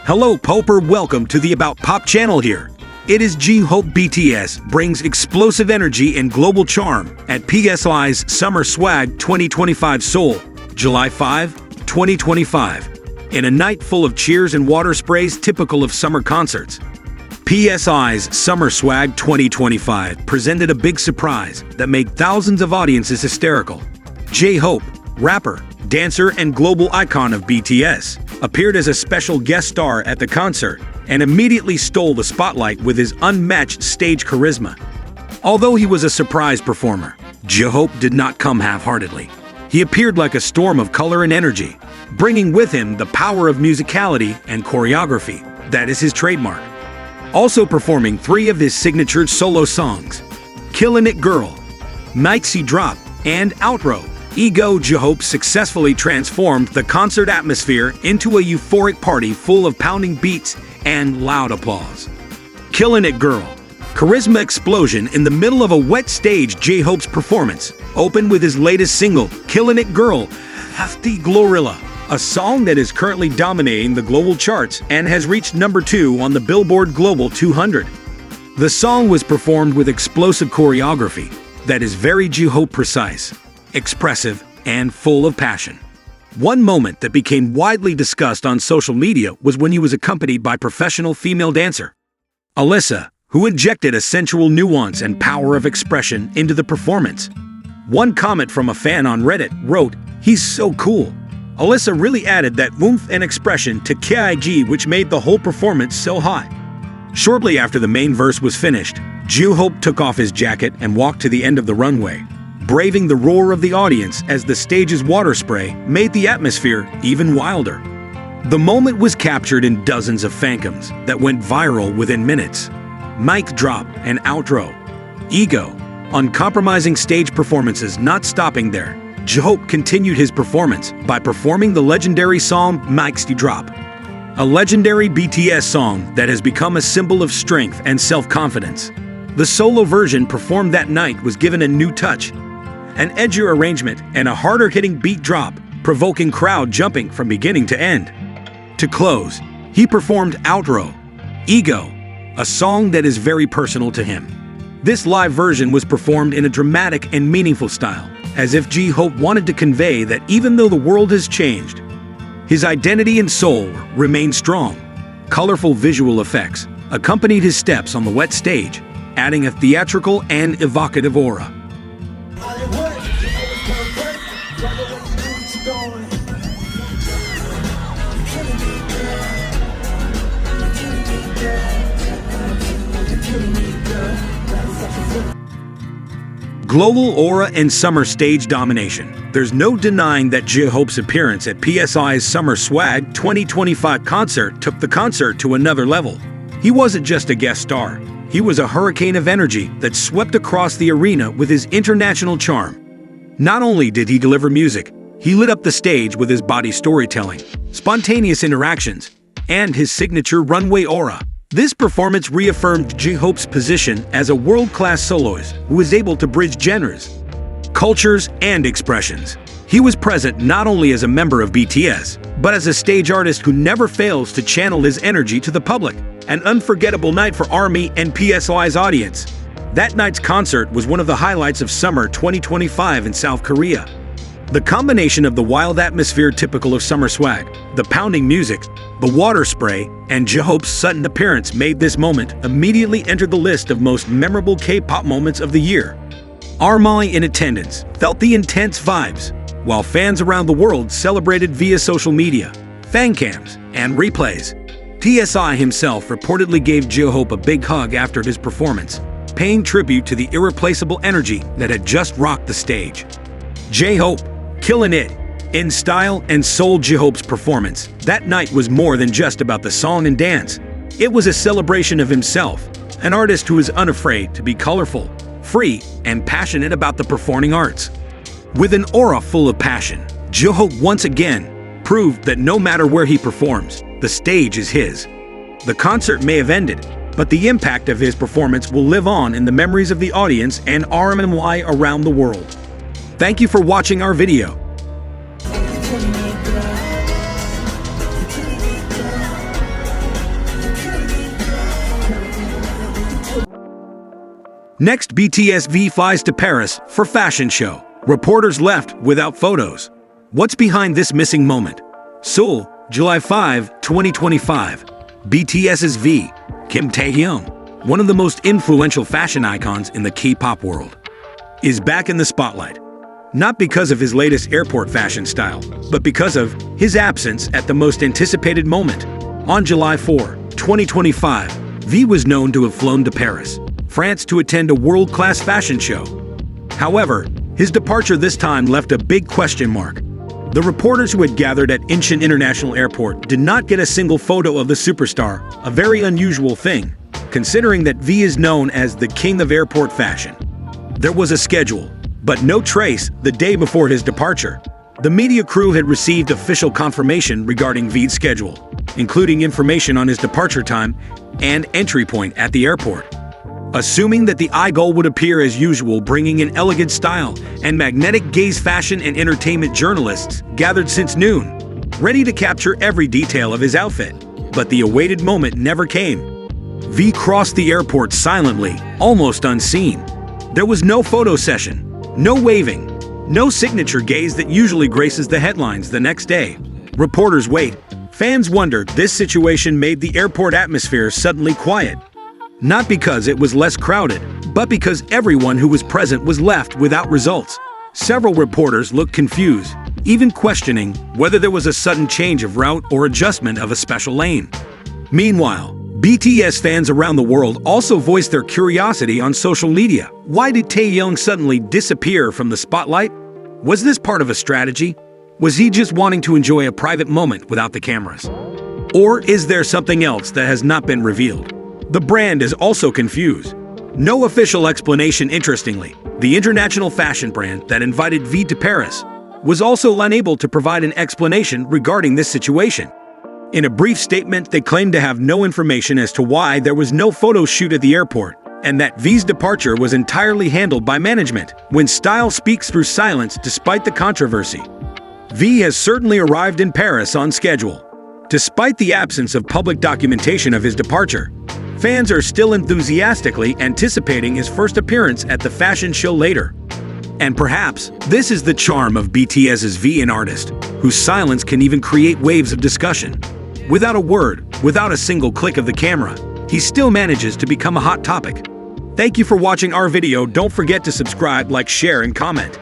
Hello Popper, welcome to the About Pop channel here. It is jhope. BTS brings explosive energy and global charm at PSY's Summer Swag 2025 Seoul, July 5, 2025. In a night full of cheers and water sprays typical of summer concerts, PSY's Summer Swag 2025 presented a big surprise that made thousands of audiences hysterical. Jhope, rapper, dancer, and global icon of BTS, appeared as a special guest star at the concert and immediately stole the spotlight with his unmatched stage charisma. Although he was a surprise performer, Jhope did not come half-heartedly. He appeared like a storm of color and energy, bringing with him the power of musicality and choreography that is his trademark. Also performing 3 of his signature solo songs, Killin' Girl, Maxi Drop, and Outro, Jhope successfully transformed the concert atmosphere into a euphoric party full of pounding beats and loud applause. Killin' Girl, charisma explosion in the middle of a wet stage. Jhope's performance opened with his latest single, Killin' Girl, Hafti Glorilla, a song that is currently dominating the global charts and has reached number 2 on the Billboard Global 200. The song was performed with explosive choreography that is very Jhope precise, expressive, and full of passion. One moment that became widely discussed on social media was when he was accompanied by professional female dancer Alyssa, who injected a sensual nuance and power of expression into the performance. One comment from a fan on Reddit wrote, "He's so cool." Alyssa really added that oomph and expression to KIG, which made the whole performance so hot. Shortly after the main verse was finished, Jhope took off his jacket and walked to the end of the runway, braving the roar of the audience as the stage's water spray made the atmosphere even wilder. The moment was captured in dozens of phantoms that went viral within minutes. Mic drop and outro. Ego. Uncompromising stage performances. Not stopping there, Jhope continued his performance by performing the legendary song Maxi Drop, a legendary BTS song that has become a symbol of strength and self-confidence. The solo version performed that night was given a new touch, an edgier arrangement, and a harder-hitting beat drop, provoking crowd jumping from beginning to end. To close, he performed Outro, Ego, a song that is very personal to him. This live version was performed in a dramatic and meaningful style, as if Jhope wanted to convey that even though the world has changed, his identity and soul remain strong. Colorful visual effects accompanied his steps on the wet stage, adding a theatrical and evocative aura. Global aura and summer stage domination. There's no denying that Jhope's appearance at PSY's Summer Swag 2025 concert took the concert to another level. He wasn't just a guest star. He was a hurricane of energy that swept across the arena with his international charm. Not only did he deliver music, he lit up the stage with his body storytelling, spontaneous interactions, and his signature runway aura. This performance reaffirmed Jhope's position as a world-class soloist who is able to bridge genres, cultures, and expressions. He was present not only as a member of BTS, but as a stage artist who never fails to channel his energy to the public. An unforgettable night for ARMY and PSY's audience. That night's concert was one of the highlights of summer 2025 in South Korea. The combination of the wild atmosphere typical of Summer Swag, the pounding music, the water spray, and Jhope's sudden appearance made this moment immediately enter the list of most memorable K-pop moments of the year. ARMY in attendance felt the intense vibes, while fans around the world celebrated via social media, fan cams, and replays. PSY himself reportedly gave Jhope a big hug after his performance, paying tribute to the irreplaceable energy that had just rocked the stage. Jhope, killing it in style and soul. Jhope's performance that night was more than just about the song and dance. It was a celebration of himself, an artist who is unafraid to be colorful, free, and passionate about the performing arts. With an aura full of passion, Jhope once again proved that no matter where he performs, the stage is his. The concert may have ended, but the impact of his performance will live on in the memories of the audience and RMY around the world. Thank you for watching our video. Next, BTS V flies to Paris for fashion show. Reporters left without photos. What's behind this missing moment? Seoul, July 5, 2025. BTS's V, Kim Taehyung, one of the most influential fashion icons in the K-pop world, is back in the spotlight. Not because of his latest airport fashion style, but because of his absence at the most anticipated moment. On July 4, 2025, V was known to have flown to Paris, France to attend a world-class fashion show. However, his departure this time left a big question mark. The reporters who had gathered at Incheon International Airport did not get a single photo of the superstar, a very unusual thing, considering that V is known as the king of airport fashion. There was a schedule, but no trace the day before his departure. The media crew had received official confirmation regarding V's schedule, including information on his departure time and entry point at the airport. Assuming that the Igol would appear as usual, bringing in elegant style and magnetic gaze, fashion and entertainment journalists gathered since noon, ready to capture every detail of his outfit. But the awaited moment never came. V crossed the airport silently, almost unseen. There was no photo session, no waving, no signature gaze that usually graces the headlines the next day. Reporters wait. Fans wondered. This situation made the airport atmosphere suddenly quiet. Not because it was less crowded, but because everyone who was present was left without results. Several reporters looked confused, even questioning whether there was a sudden change of route or adjustment of a special lane. Meanwhile, BTS fans around the world also voiced their curiosity on social media. Why did Taehyung suddenly disappear from the spotlight? Was this part of a strategy? Was he just wanting to enjoy a private moment without the cameras? Or is there something else that has not been revealed? The brand is also confused. No official explanation. Interestingly, the international fashion brand that invited V to Paris was also unable to provide an explanation regarding this situation. In a brief statement, they claimed to have no information as to why there was no photo shoot at the airport, and that V's departure was entirely handled by management. When style speaks through silence despite the controversy, V has certainly arrived in Paris on schedule. Despite the absence of public documentation of his departure, fans are still enthusiastically anticipating his first appearance at the fashion show later. And perhaps this is the charm of BTS's V, an artist whose silence can even create waves of discussion. Without a word, without a single click of the camera, he still manages to become a hot topic. Thank you for watching our video. Don't forget to subscribe, like, share, and comment.